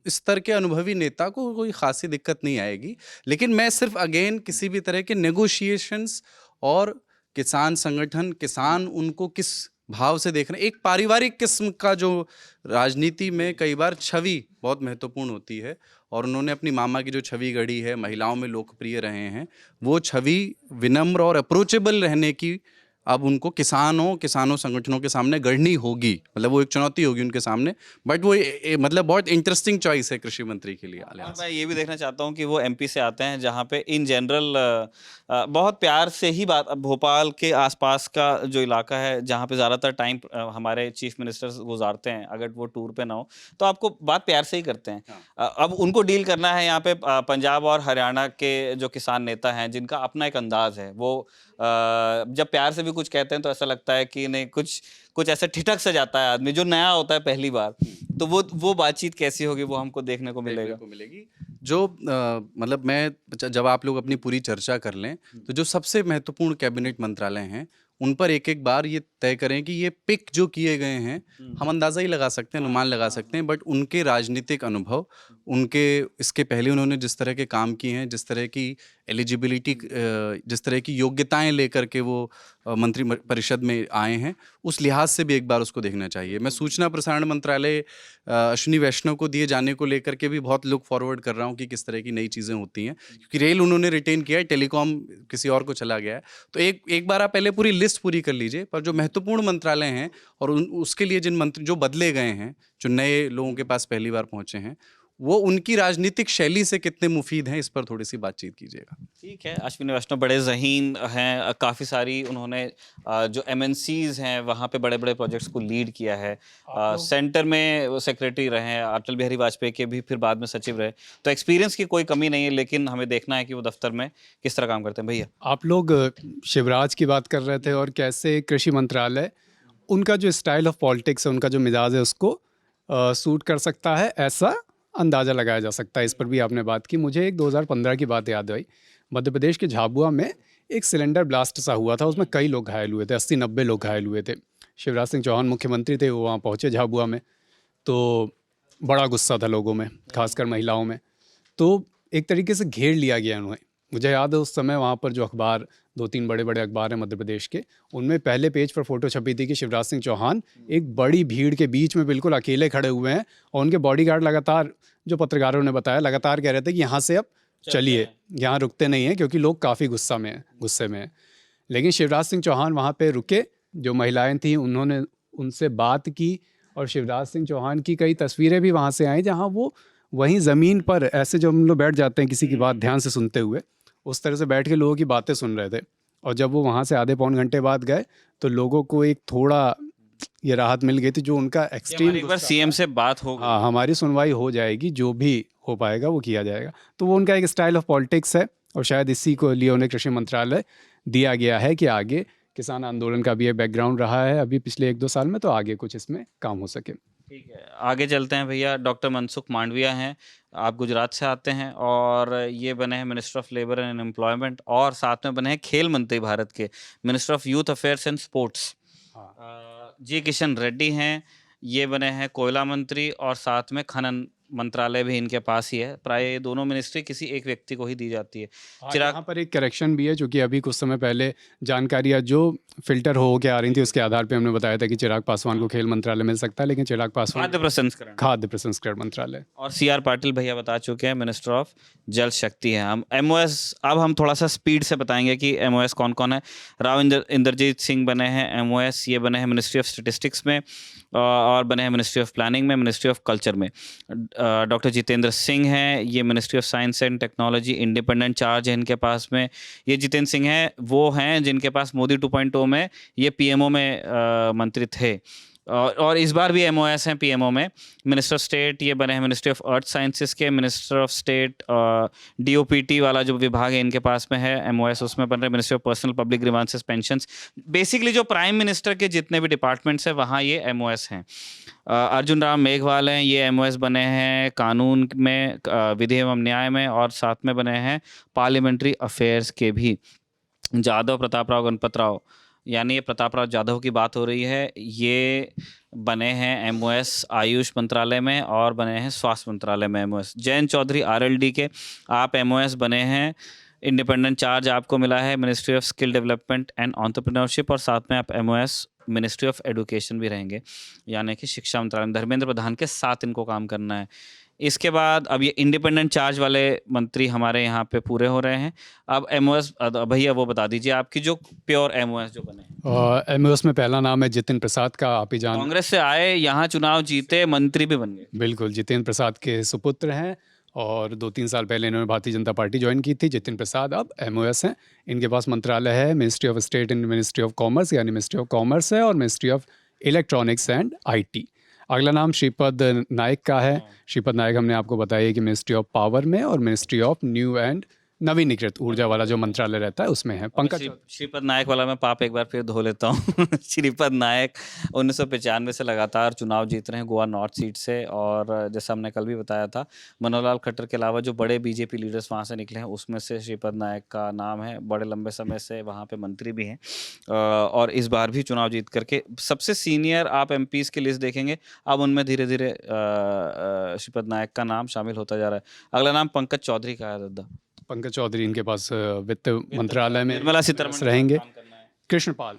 C: स्तर के अनुभवी नेता को कोई खासी दिक्कत नहीं आएगी। लेकिन मैं सिर्फ अगेन किसी भी तरह के नेगोशिएशंस और किसान संगठन, किसान उनको किस भाव से देख रहे हैं, एक पारिवारिक किस्म का जो राजनीति में कई बार छवि बहुत महत्वपूर्ण होती है, और उन्होंने अपनी मामा की जो छवि गढ़ी है, महिलाओं में लोकप्रिय रहे हैं, वो छवि विनम्र और अप्रोचेबल रहने की अब उनको किसानों संगठनों के सामने गढ़नी होगी। मतलब वो एक चुनौती होगी उनके सामने, बट वो मतलब बहुत इंटरेस्टिंग चॉइस है कृषि मंत्री के लिए।
A: और मैं ये भी देखना चाहता हूँ कि वो एमपी से आते हैं जहाँ पे इन जनरल बहुत प्यार से ही बात, भोपाल के आसपास का जो इलाका है जहाँ पे ज़्यादातर टाइम हमारे चीफ मिनिस्टर्स गुजारते हैं, अगर वो टूर पे ना हो तो आपको बात प्यार से ही करते हैं। अब उनको डील करना है यहाँ पे पंजाब और हरियाणा के जो किसान नेता हैं जिनका अपना एक अंदाज है, वो जब प्यार से भी कुछ कहते हैं तो ऐसा लगता है कि नहीं, कुछ ऐसा ठिठक से जाता है आदमी जो नया होता है पहली बार। तो वो बातचीत कैसी होगी वो हमको देखने को मिलेगी।
C: जो मतलब मैं जब आप लोग अपनी पूरी चर्चा कर लें तो जो सबसे महत्वपूर्ण कैबिनेट मंत्रालय हैं उन पर एक एक बार ये तय करें कि ये पिक जो किए गए हैं, हम अंदाज़ा ही लगा सकते हैं, अनुमान लगा सकते हैं, बट उनके राजनीतिक अनुभव, उनके इसके पहले उन्होंने जिस तरह के काम किए हैं, जिस तरह की एलिजिबिलिटी, जिस तरह की योग्यताएं लेकर के वो मंत्री परिषद में आए हैं, उस लिहाज से भी एक बार उसको देखना चाहिए। मैं सूचना प्रसारण मंत्रालय अश्विनी वैष्णव को दिए जाने को लेकर के भी बहुत लुक फॉरवर्ड कर रहा हूँ कि किस तरह की नई चीज़ें होती हैं, क्योंकि रेल उन्होंने रिटेन किया है, टेलीकॉम किसी और को चला गया है। तो एक बार आप पहले पूरी लिस्ट पूरी कर लीजिए, पर जो महत्वपूर्ण मंत्रालय हैं और उसके लिए जिन मंत्री जो बदले गए हैं, जो नए लोगों के पास पहली बार पहुंचे हैं, वो उनकी राजनीतिक शैली से कितने मुफीद हैं, इस पर थोड़ी सी बातचीत कीजिएगा।
A: ठीक है, अश्विनी वैष्णव बड़े ज़हीन हैं, काफ़ी सारी उन्होंने जो एमएनसीज हैं वहाँ पे बड़े बड़े प्रोजेक्ट्स को लीड किया है। सेंटर में वो सेक्रेटरी रहे हैं, अटल बिहारी वाजपेयी के भी फिर बाद में सचिव रहे, तो एक्सपीरियंस की कोई कमी नहीं है, लेकिन हमें देखना है कि वो दफ्तर में किस तरह काम करते हैं। भैया,
B: आप लोग शिवराज की बात कर रहे थे और कैसे कृषि मंत्रालय उनका जो स्टाइल ऑफ पॉलिटिक्स है, उनका जो मिजाज है, उसको सूट कर सकता है, ऐसा अंदाज़ा लगाया जा सकता है। इस पर भी आपने बात की। मुझे एक 2015 की बात याद आई। मध्य प्रदेश के झाबुआ में एक सिलेंडर ब्लास्ट सा हुआ था, उसमें कई लोग घायल हुए थे, 80-90 लोग घायल हुए थे। शिवराज सिंह चौहान मुख्यमंत्री थे, वो वहाँ पहुँचे झाबुआ में, तो बड़ा गुस्सा था लोगों में, खासकर महिलाओं में। तो एक तरीके से घेर लिया गया उन्हें। मुझे याद है उस समय वहाँ पर जो अखबार, 2-3 बड़े-बड़े अखबार हैं मध्य प्रदेश के, उनमें पहले पेज पर फ़ोटो छपी थी कि शिवराज सिंह चौहान एक बड़ी भीड़ के बीच में बिल्कुल अकेले खड़े हुए हैं, और उनके बॉडीगार्ड लगातार, जो पत्रकारों ने बताया, लगातार कह रहे थे कि यहाँ से अब चलिए, यहाँ रुकते नहीं हैं क्योंकि लोग काफ़ी गुस्से में हैं। लेकिन शिवराज सिंह चौहान वहाँ पे रुके, जो महिलाएं थीं उन्होंने उनसे बात की, और शिवराज सिंह चौहान की कई तस्वीरें भी वहाँ से आई जहाँ वो वहीं ज़मीन पर ऐसे जो हम लोग बैठ जाते हैं किसी की बात ध्यान से सुनते हुए, उस तरह से बैठ के लोगों की बातें सुन रहे थे। और जब वो वहाँ से आधे पौन घंटे बाद गए तो लोगों को एक थोड़ा ये राहत मिल गई थी, जो उनका एक्सट्रीम,
A: एक बार सीएम से बात हो,
B: हाँ, हमारी सुनवाई हो जाएगी, जो भी हो पाएगा वो किया जाएगा। तो वो उनका एक स्टाइल ऑफ पॉलिटिक्स है, और शायद इसी को लिए उन्हें कृषि मंत्रालय दिया गया है कि आगे किसान आंदोलन का भी एक बैकग्राउंड रहा है अभी पिछले 1-2 साल में, तो आगे कुछ इसमें काम हो सके।
A: ठीक है, आगे चलते हैं भैया। डॉक्टर मनसुख मांडविया हैं, आप गुजरात से आते हैं और ये बने हैं minister of labour and employment, और साथ में बने हैं खेल मंत्री भारत के, minister of youth affairs and sports. G Kishan Reddy हैं, ये बने हैं कोयला मंत्री, और साथ में खनन मंत्रालय भी इनके पास ही है। प्राय ये दोनों मिनिस्ट्री किसी एक व्यक्ति को ही दी जाती है।
B: चिराग, यहाँ पर एक करेक्शन भी है, क्योंकि अभी कुछ समय पहले जानकारियाँ जो फिल्टर हो के आ रही थी, उसके आधार पे हमने बताया था कि चिराग पासवान को खेल मंत्रालय मिल सकता है, लेकिन चिराग पासवान खाद्य प्रसंस्करण मंत्रालय, और
A: CR पाटिल भैया बता चुके हैं मिनिस्टर ऑफ जल शक्ति है। हम MOS, अब हम थोड़ा सा स्पीड से बताएंगे कि MOS कौन कौन है। राव इंद्रजीत सिंह बने हैं MOS, ये बने हैं मिनिस्ट्री ऑफ स्टेटिस्टिक्स में, और बने हैं मिनिस्ट्री ऑफ प्लानिंग में, मिनिस्ट्री ऑफ कल्चर में। डॉक्टर जितेंद्र सिंह हैं, ये ministry of science and technology, independent charge है इनके पास में। ये जितेंद्र सिंह हैं, वो हैं जिनके पास मोदी 2.0 में ये PMO में मंत्री थे, और इस बार भी MOS हैं PMO में। मिनिस्टर ऑफ स्टेट ये बने हैं मिनिस्ट्री ऑफ अर्थ साइंसेस के, मिनिस्टर ऑफ स्टेट DOPT वाला जो विभाग है इनके पास में है MOS, उसमें बन रहे ministry of personnel public grievances pensions. Basically जो प्राइम मिनिस्टर के जितने भी डिपार्टमेंट्स हैं वहाँ ये MOS हैं। अर्जुन राम मेघवाल हैं, ये MOS बने हैं कानून में, विधि एवं न्याय में, और साथ में बने हैं पार्लियामेंट्री अफेयर्स के भी। जादव प्रताप राव गणपत राव, यानी ये प्रताप राव जाधव की बात हो रही है, ये बने हैं एमओएस आयुष मंत्रालय में और बने हैं स्वास्थ्य मंत्रालय में एमओएस। जयंत चौधरी आरएलडी के आप एमओएस बने हैं, इंडिपेंडेंट चार्ज आपको मिला है ministry of skill development and entrepreneurship, और साथ में आप एमओएस मिनिस्ट्री ऑफ एजुकेशन भी रहेंगे, यानी कि शिक्षा मंत्रालय में धर्मेंद्र प्रधान के साथ इनको काम करना है। इसके बाद अब ये इंडिपेंडेंट चार्ज वाले मंत्री हमारे यहाँ पे पूरे हो रहे हैं। अब एमओएस भैया वो बता दीजिए आपकी जो प्योर एमओएस जो बने हैं।
B: एमओएस में पहला नाम है जितिन प्रसाद का, आप ही जान,
A: कांग्रेस से आए, यहाँ चुनाव जीते, मंत्री भी बन गए।
B: बिल्कुल जितेंद्र प्रसाद के सुपुत्र हैं और 2-3 साल पहले इन्होंने भारतीय जनता पार्टी ज्वाइन की थी। जितिन प्रसाद अब एमओएस हैं। इनके पास मंत्रालय है ministry of state and ministry of commerce, यानी मिनिस्ट्री ऑफ कॉमर्स है, और ministry of electronics and IT. अगला नाम श्रीपद नायक का है। श्रीपद नायक हमने आपको बताया कि मिनिस्ट्री ऑफ पावर में और मिनिस्ट्री ऑफ न्यू एंड नवीनीकृत ऊर्जा वाला जो मंत्रालय रहता है उसमें है। पंकज
A: श्रीपद नायक वाला मैं पाप एक बार फिर धो लेता हूँ। श्रीपद नायक 1995 से लगातार चुनाव जीत रहे हैं गोवा नॉर्थ सीट से, और जैसा हमने कल भी बताया था, मनोहर लाल खट्टर के अलावा जो बड़े बीजेपी लीडर्स वहाँ से निकले हैं उसमें से श्रीपद नायक का नाम है। बड़े लंबे समय से वहाँ पे मंत्री भी हैं और इस बार भी चुनाव जीत करके सबसे सीनियर आप एमपीज़ की लिस्ट देखेंगे, अब उनमें धीरे धीरे श्रीपद नायक का नाम शामिल होता जा रहा है। अगला नाम पंकज चौधरी का है। दादा
B: पंकज चौधरी इनके पास वित्त मंत्रालय में
A: निर्मला सीतारमण
B: रहेंगे। कृष्णपाल,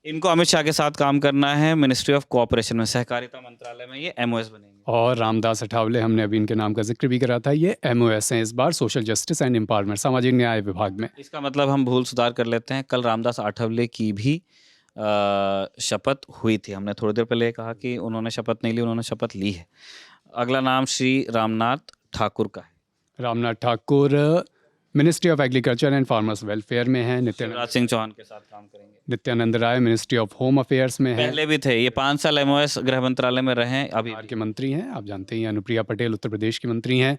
A: इनको अमित शाह के साथ काम करना है मिनिस्ट्री ऑफ कोऑपरेशन में, सहकारिता मंत्रालय में ये एमओएस बनेंगे।
B: और रामदास अठावले, हमने अभी इनके नाम का जिक्र भी करा था, ये एमओएस हैं इस बार सोशल जस्टिस एंड एम्पावरमेंट, सामाजिक न्याय विभाग में।
A: इसका मतलब हम भूल सुधार कर लेते हैं, कल रामदास आठवले की भी शपथ हुई थी। हमने थोड़ी देर पहले कहा कि उन्होंने शपथ नहीं ली, उन्होंने शपथ ली है। अगला नाम श्री रामनाथ ठाकुर का है।
B: Ramnath Thakur ministry of agriculture and farmers welfare में है।
A: शिवराज सिंह चौहान के साथ काम करेंगे।
B: Nityanand Rai ministry of home affairs में है,
A: पहले भी थे, ये 5 साल एमओएस गृह मंत्रालय में रहे, अभी
B: बिहार के मंत्री हैं, आप जानते हैं। अनुप्रिया पटेल उत्तर प्रदेश की मंत्री हैं,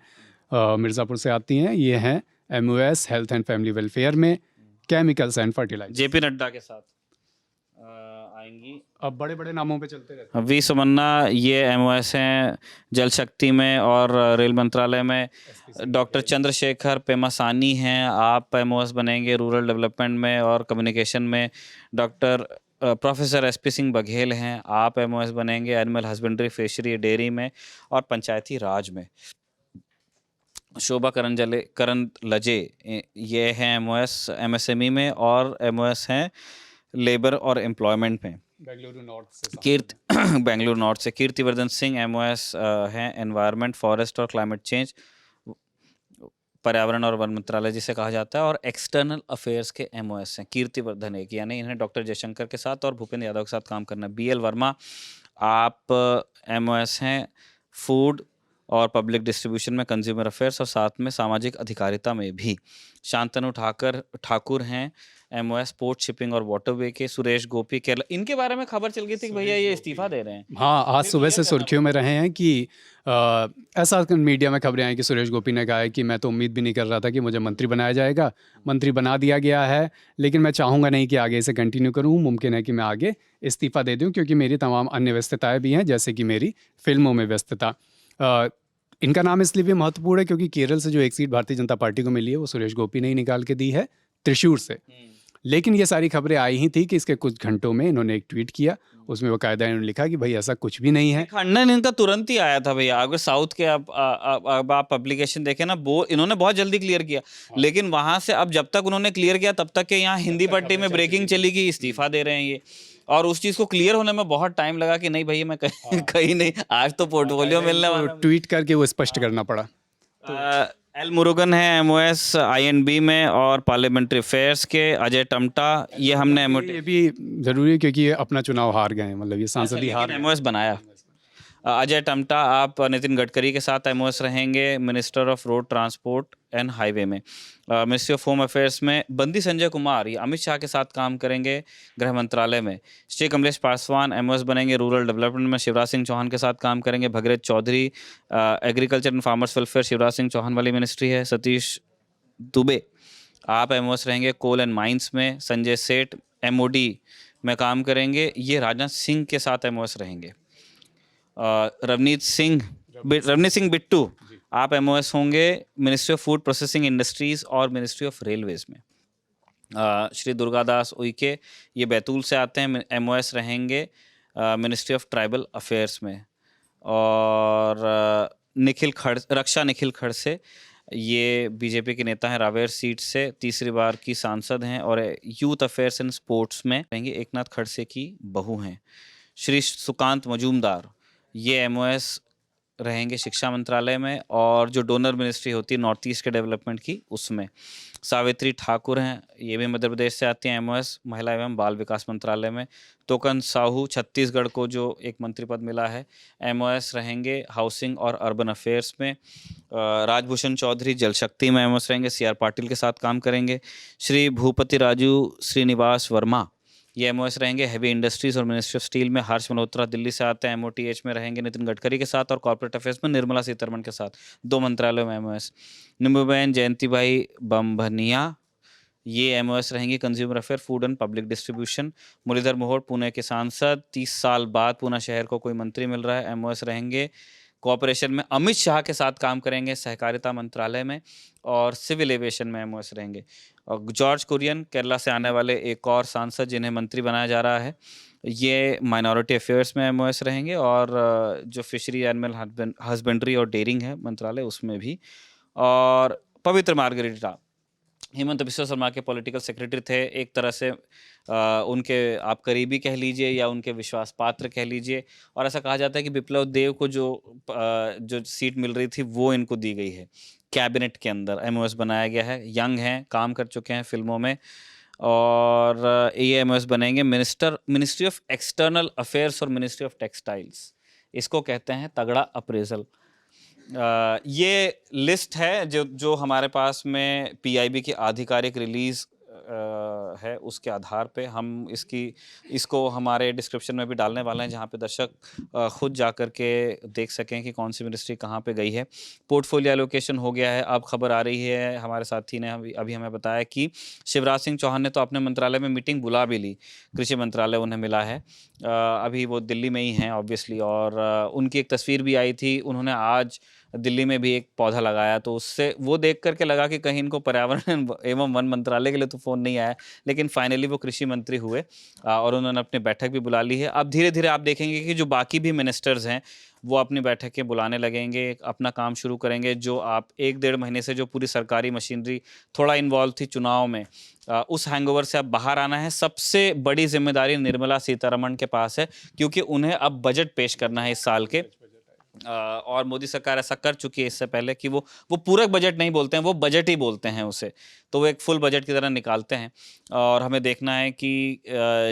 B: मिर्ज़ापुर से आती हैं। ये हैं MoS health and family welfare में, chemicals and fertilizer.
A: JP Nadda के साथ आएंगी।
B: अब बड़े बड़े नामों पे चलते रहते
A: वी सुमन्ना, ये एमओएस हैं जल शक्ति में और रेल मंत्रालय में। डॉक्टर चंद्रशेखर पेमासानी हैं, आप एमओएस बनेंगे रूरल डेवलपमेंट में और कम्युनिकेशन में। Doctor professor SP Singh Baghel हैं, आप एमओएस बनेंगे एनिमल हस्बेंड्री, फिशरी, डेयरी में और पंचायती राज में। शोभा करंदलाजे ये हैं एमओएस एमएसएमई में और एमओएस हैं लेबर और एम्प्लॉयमेंट में।
B: बेंगलुरु नॉर्थ से
A: बेंगलुरु नॉर्थ से कीर्तिवर्धन सिंह एमओएस हैं एनवायरनमेंट, फॉरेस्ट और क्लाइमेट चेंज, पर्यावरण और वन मंत्रालय जिसे कहा जाता है। और एक्सटर्नल अफेयर्स के एमओएस हैं कीर्तिवर्धन एक, यानी इन्हें डॉक्टर जयशंकर के साथ और भूपेंद्र यादव के साथ काम करना है। बीएल वर्मा, आप एमओएस हैं फूड और पब्लिक डिस्ट्रीब्यूशन में, कंज्यूमर अफेयर्स और साथ में सामाजिक अधिकारिता में भी। शांतनु ठाकुर हैं एमओएस पोर्ट शिपिंग और वाटरवे के। सुरेश गोपी केरला, इनके बारे में खबर चल गई थी कि भैया ये इस्तीफा दे रहे हैं।
B: हाँ, आज सुबह से सुर्खियों में रहे हैं कि ऐसा मीडिया में खबरें आई कि सुरेश गोपी ने कहा है कि मैं तो उम्मीद भी नहीं कर रहा था कि मुझे मंत्री बनाया जाएगा, मंत्री बना दिया गया है, लेकिन मैं चाहूँगा नहीं कि आगे इसे कंटिन्यू करूँ। मुमकिन है कि मैं आगे इस्तीफा दे दूँ क्योंकि मेरी तमाम अन्य व्यस्तताएँ भी हैं, जैसे कि मेरी फिल्मों में व्यस्तता। इनका नाम इसलिए भी महत्वपूर्ण है क्योंकि केरल से जो एक सीट भारतीय जनता पार्टी को मिली है वो सुरेश गोपी ने ही निकाल के दी है, त्रिशूर से। लेकिन ये सारी खबरें आई ही थी कि इसके कुछ घंटों में इन्होंने एक ट्वीट किया, उसमें बाकायदा इन्होंने लिखा कि भाई ऐसा कुछ भी नहीं है।
A: खंडन इनका तुरंत ही आया था भैया। अगर साउथ के अब आप पब्लिकेशन देखें ना, वो इन्होंने बहुत जल्दी क्लियर किया, लेकिन वहां से अब जब तक उन्होंने क्लियर किया तब तक के यहाँ हिंदी पट्टी में ब्रेकिंग चली कि इस्तीफा दे रहे हैं ये, और उस चीज को क्लियर होने में बहुत टाइम लगा कि नहीं भैया मैं कहीं नहीं, आज तो पोर्टफोलियो मिलने वाला।
B: ट्वीट करके वो स्पष्ट करना पड़ा।
A: एल मुरुगन है एमओएस आईएनबी में और पार्लियामेंट्री अफेयर्स के। अजय टमटा, ये हमने
B: ये भी जरूरी है क्योंकि ये अपना चुनाव हार गए हैं, मतलब ये सांसद ही हार
A: एमओएस बनाया। अजय टमटा, आप नितिन गडकरी के साथ एमओएस रहेंगे minister of road transport and highway में। मिनिस्ट्री ऑफ होम अफेयर्स में बंदी संजय कुमार, ये अमित शाह के साथ काम करेंगे गृह मंत्रालय में। श्री कमलेश पासवान एमओएस बनेंगे रूरल डेवलपमेंट में, शिवराज सिंह चौहान के साथ काम करेंगे। Bhagirath Chaudhary agriculture and farmers welfare, Shivraj Singh Chouhan वाली मिनिस्ट्री है। सतीश दुबे, आप एमओएस रहेंगे कोल एंड माइंस में। संजय सेठ एमओडी में काम करेंगे, ये राजनाथ सिंह के साथ एमओएस रहेंगे। रवनीत सिंह बिट्टू, आप एमओएस होंगे ministry of food processing industries और मिनिस्ट्री ऑफ रेलवेज में। श्री दुर्गादास उइके, ये बैतूल से आते हैं, एमओएस रहेंगे मिनिस्ट्री ऑफ ट्राइबल अफेयर्स में। और रक्षा निखिल खड़से, ये बीजेपी के नेता हैं, रावेर सीट से, तीसरी बार की सांसद हैं और यूथ अफेयर्स एंड स्पोर्ट्स में रहेंगे, एकनाथ खड़से की बहू हैं। श्री सुकांत मजूमदार, ये एमओएस रहेंगे शिक्षा मंत्रालय में और जो डोनर मिनिस्ट्री होती है नॉर्थ ईस्ट के डेवलपमेंट की, उसमें। सावित्री ठाकुर हैं, ये भी मध्य प्रदेश से आती हैं, एमओएस महिला एवं बाल विकास मंत्रालय में। तोकन साहू, छत्तीसगढ़ को जो एक मंत्री पद मिला है, एमओएस रहेंगे हाउसिंग और अर्बन अफेयर्स में। राजभूषण चौधरी जल शक्ति में एमओएस रहेंगे, सीआर पाटिल के साथ काम करेंगे। श्री भूपति राजू श्रीनिवास वर्मा, ये एमओएस रहेंगे हैवी इंडस्ट्रीज और मिनिस्ट्री ऑफ स्टील में। हर्ष मल्होत्रा दिल्ली से आते हैं, एमओटीएच में रहेंगे नितिन गडकरी के साथ और कॉर्पोरेट अफेयर्स में निर्मला सीतारमण के साथ, 2 मंत्रालयों में एमओएस। निम्बूबेन जयंतीभाई बम्भनिया, ये एमओएस रहेंगी consumer affair, food and public distribution. Murlidhar Mohol, Pune के सांसद, 30 साल बाद पूना शहर को कोई मंत्री मिल रहा है, एमओएस रहेंगे कोऑपरेशन में। अमित शाह के साथ काम करेंगे सहकारिता मंत्रालय में और सिविल एविएशन में एमओएस रहेंगे। और जॉर्ज कुरियन, केरला से आने वाले एक और सांसद जिन्हें मंत्री बनाया जा रहा है, ये माइनॉरिटी अफेयर्स में एमओएस रहेंगे और जो फिशरी एनिमल हस्बेंड्री और डेयरिंग है मंत्रालय, उसमें भी। और पवित्र मार्गरीटा, हेमंत बिस्वा शर्मा के पॉलिटिकल सेक्रेटरी थे, एक तरह से उनके आप करीबी कह लीजिए या उनके विश्वास पात्र कह लीजिए। और ऐसा कहा जाता है कि बिप्लब देव को जो सीट मिल रही थी वो इनको दी गई है कैबिनेट के अंदर, एमओएस बनाया गया है। यंग हैं, काम कर चुके हैं फिल्मों में और ये एमओएस बनेंगे मिनिस्ट्री ऑफ एक्सटर्नल अफेयर्स और मिनिस्ट्री ऑफ टेक्सटाइल्स, इसको कहते हैं तगड़ा अप्रेजल। ये लिस्ट है जो हमारे पास में पीआईबी की आधिकारिक रिलीज है, उसके आधार पे हम इसको हमारे डिस्क्रिप्शन में भी डालने वाले हैं, जहाँ पे दर्शक खुद जाकर के देख सकें कि कौन सी मिनिस्ट्री कहाँ पे गई है। पोर्टफोलियो एलोकेशन हो गया है, अब खबर आ रही है, हमारे साथी ने अभी हमें बताया कि शिवराज सिंह चौहान ने तो अपने मंत्रालय में मीटिंग बुला भी ली, कृषि मंत्रालय उन्हें मिला है, अभी वो दिल्ली में ही हैं ऑब्वियसली। और उनकी एक तस्वीर भी आई थी, उन्होंने आज दिल्ली में भी एक पौधा लगाया, तो उससे वो देख करके लगा कि कहीं इनको पर्यावरण एवं वन मंत्रालय के लिए तो फ़ोन नहीं आया, लेकिन फाइनली वो कृषि मंत्री हुए और उन्होंने अपनी बैठक भी बुला ली है। अब धीरे धीरे आप देखेंगे कि जो बाकी भी मिनिस्टर्स हैं वो अपनी बैठकें बुलाने लगेंगे, अपना काम शुरू करेंगे। जो आप 1-1.5 महीने से जो पूरी सरकारी मशीनरी थोड़ा इन्वॉल्व थी चुनाव में, उस हैंगओवर से अब बाहर आना है। सबसे बड़ी जिम्मेदारी निर्मला सीतारमण के पास है, क्योंकि उन्हें अब बजट पेश करना है इस साल के। और मोदी सरकार ऐसा कर चुकी है इससे पहले कि वो पूरक बजट नहीं बोलते हैं, वो बजट ही बोलते हैं उसे, तो वो एक फुल बजट की तरह निकालते हैं। और हमें देखना है कि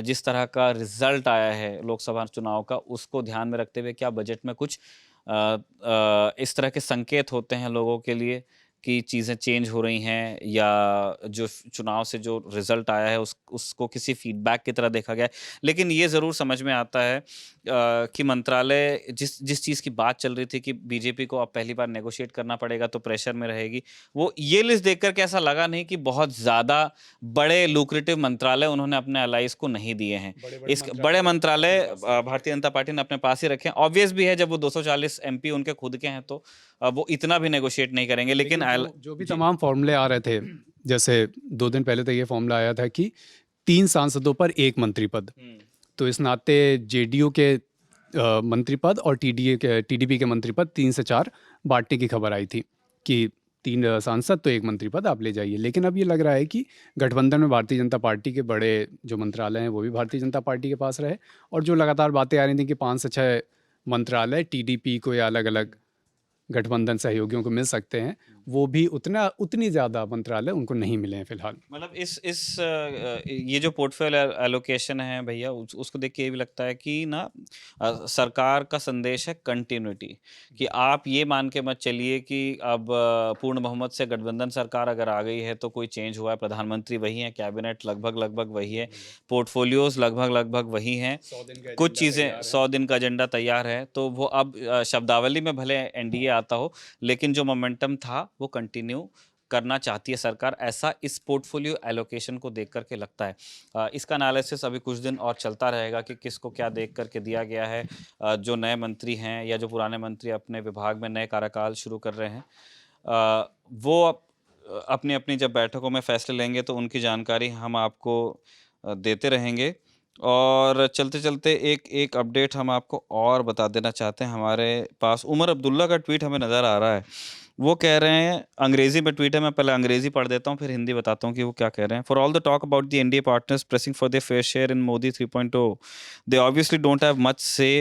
A: जिस तरह का रिजल्ट आया है लोकसभा चुनाव का, उसको ध्यान में रखते हुए क्या बजट में कुछ इस तरह के संकेत होते हैं लोगों के लिए कि चीज़ें चेंज हो रही हैं, या जो चुनाव से जो रिज़ल्ट आया है उसको किसी फीडबैक की तरह देखा गया है। लेकिन ये ज़रूर समझ में आता है कि मंत्रालय जिस चीज़ की बात चल रही थी कि बीजेपी को अब पहली बार नेगोशिएट करना पड़ेगा तो प्रेशर में रहेगी, वो ये लिस्ट देख कर के ऐसा लगा नहीं कि बहुत ज़्यादा बड़े लुक्रेटिव मंत्रालय उन्होंने अपने एलाइज को नहीं दिए हैं। इस बड़े मंत्रालय भारतीय जनता पार्टी ने अपने पास ही रखे हैं। ऑब्वियस भी है, जब वो 240 एमपी उनके खुद के हैं तो वो इतना भी नेगोशिएट नहीं करेंगे। लेकिन
B: जो भी तमाम फॉर्मूले आ रहे थे, जैसे 2 दिन पहले तो ये फॉर्मूला आया था कि 3 सांसदों पर 1 मंत्री पद, तो इस नाते जेडीयू के मंत्री पद और टीडीपी के मंत्री पद 3 से 4 बांटने की खबर आई थी कि 3 सांसद तो 1 मंत्री पद आप ले जाइए। लेकिन अब ये लग रहा है कि गठबंधन में भारतीय जनता पार्टी के बड़े जो मंत्रालय हैं वो भी भारतीय जनता पार्टी के पास रहे, और जो लगातार बातें आ रही थी कि 5 से 6 मंत्रालय टीडीपी को या अलग अलग गठबंधन सहयोगियों को मिल सकते हैं, वो भी उतनी ज़्यादा मंत्रालय उनको नहीं मिले हैं फिलहाल।
A: मतलब ये जो पोर्टफोलियो एलोकेशन है भैया, उसको देख के ये भी लगता है कि ना सरकार का संदेश है कंटिन्यूटी, कि आप ये मान के मत चलिए कि अब पूर्ण बहुमत से गठबंधन सरकार अगर आ गई है तो कोई चेंज हुआ है। प्रधानमंत्री वही है, कैबिनेट लगभग वही है, पोर्टफोलियोज लगभग वही हैं, कुछ चीज़ें 100 दिन का एजेंडा तैयार है, तो वो अब शब्दावली में भले एनडीए आता हो, लेकिन जो मोमेंटम था वो कंटिन्यू करना चाहती है सरकार, ऐसा इस पोर्टफोलियो एलोकेशन को देख करके लगता है। इसका एनालिसिस अभी कुछ दिन और चलता रहेगा कि किसको क्या देख करके दिया गया है। जो नए मंत्री हैं या जो पुराने मंत्री अपने विभाग में नए कार्यकाल शुरू कर रहे हैं, वो अपनी अपनी जब बैठकों में फैसले लेंगे तो उनकी जानकारी हम आपको देते रहेंगे। और चलते चलते एक एक अपडेट हम आपको और बता देना चाहते हैं। हमारे पास उमर अब्दुल्ला का ट्वीट हमें नज़र आ रहा है। वो कह रहे हैं, अंग्रेजी में ट्वीट है, मैं पहले अंग्रेजी पढ़ देता हूँ फिर हिंदी बताता हूँ कि वो क्या कह रहे हैं। For all the talk about the NDA partners pressing for the fair share in Modi 3.0, they obviously don't have much से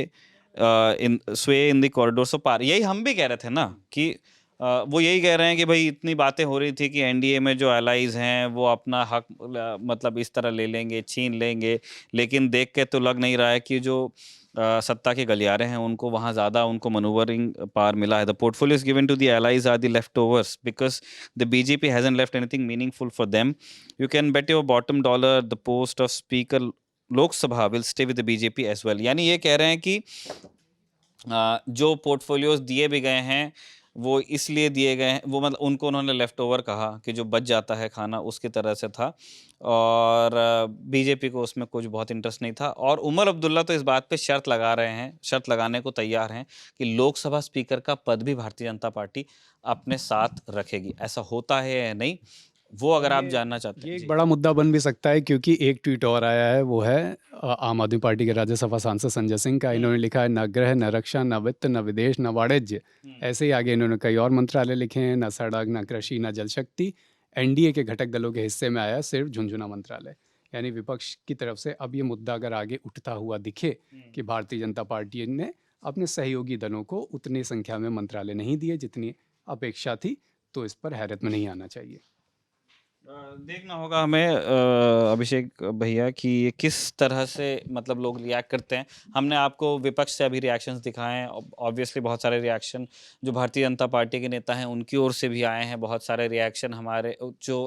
A: इन स्वे इन द कॉरिडोर ऑफ पार। यही हम भी कह रहे थे ना कि वो यही कह रहे हैं कि भाई इतनी बातें हो रही थी कि एनडीए में जो एलाइज हैं वो अपना हक मतलब इस तरह ले लेंगे, छीन लेंगे, लेकिन देख के तो लग नहीं रहा है कि जो सत्ता के गलियारे हैं उनको वहाँ ज़्यादा उनको मनूवरिंग पावर मिला है। The portfolios given to the allies are the leftovers because the BJP hasn't left anything meaningful for them. You can bet your bottom dollar the post of speaker Lok Sabha will stay with the BJP as well. यानी ये कह रहे हैं कि जो portfolios दिए भी गए हैं वो इसलिए दिए गए हैं, वो मतलब उनको उन्होंने लेफ़्ट ओवर कहा कि जो बच जाता है खाना उसकी तरह से था, और बीजेपी को उसमें कुछ बहुत इंटरेस्ट नहीं था। और उमर अब्दुल्ला तो इस बात पे शर्त लगा रहे हैं, शर्त लगाने को तैयार हैं कि लोकसभा स्पीकर का पद भी भारतीय जनता पार्टी अपने साथ रखेगी। ऐसा होता है या नहीं, वो अगर आप जानना चाहते
B: ये
A: हैं।
B: एक
A: जी।
B: बड़ा मुद्दा बन भी सकता है, क्योंकि एक ट्वीट और आया है, वो है आम आदमी पार्टी के राज्यसभा सांसद संजय सिंह का। इन्होंने लिखा है, न गृह, न रक्षा, न वित्त, न विदेश, न वाणिज्य। ऐसे ही आगे इन्होंने कई और मंत्रालय लिखे हैं, न सड़क, न कृषि, न जल शक्ति। एनडीए के घटक दलों के हिस्से में आया सिर्फ झुंझुनू मंत्रालय। यानी विपक्ष की तरफ से अब ये मुद्दा अगर आगे उठता हुआ दिखे कि भारतीय जनता पार्टी ने अपने सहयोगी दलों को उतनी संख्या में मंत्रालय नहीं दिए जितनी अपेक्षा थी, तो इस पर हैरत में नहीं आना चाहिए।
A: देखना होगा हमें अभिषेक भैया कि ये किस तरह से मतलब लोग रिएक्ट करते हैं। हमने आपको विपक्ष से अभी रिएक्शंस दिखाए हैं। ऑब्वियसली बहुत सारे रिएक्शन जो भारतीय जनता पार्टी के नेता हैं उनकी ओर से भी आए हैं। बहुत सारे रिएक्शन हमारे जो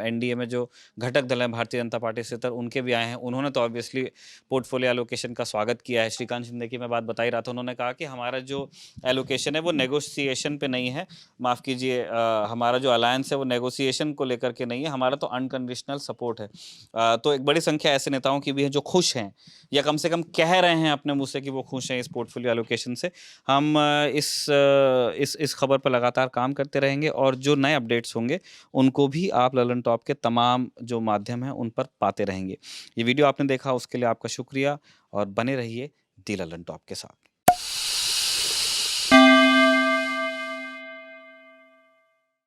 A: एनडीए में जो घटक दल हैं भारतीय जनता पार्टी से तर उनके भी आए हैं। उन्होंने तो ऑब्वियसली पोर्टफोलियो एलोकेशन का स्वागत किया है। श्रीकांत शिंदे की मैं बात बता ही रहा था, उन्होंने कहा कि हमारा जो एलोकेशन है वो नेगोशिएशन पे नहीं है, माफ़ कीजिए, हमारा जो अलायंस है वो नेगोशिएशन को लेकर के नहीं है, हमारा तो अनकंडीशनल सपोर्ट है। तो एक बड़ी संख्या ऐसे नेताओं की भी है जो खुश हैं या कम से कम कह रहे हैं अपने मुंह से कि वो खुश हैं इस पोर्टफोलियो एलोकेशन से। हम इस खबर पर लगातार काम करते रहेंगे और जो नए अपडेट्स होंगे उनको भी आप ललन टॉप के तमाम जो माध्यम हैं उन पर पाते रहेंगे। ये वीडियो आपने देखा उसके लिए आपका शुक्रिया और बने रहिए दी ललन टॉप के साथ।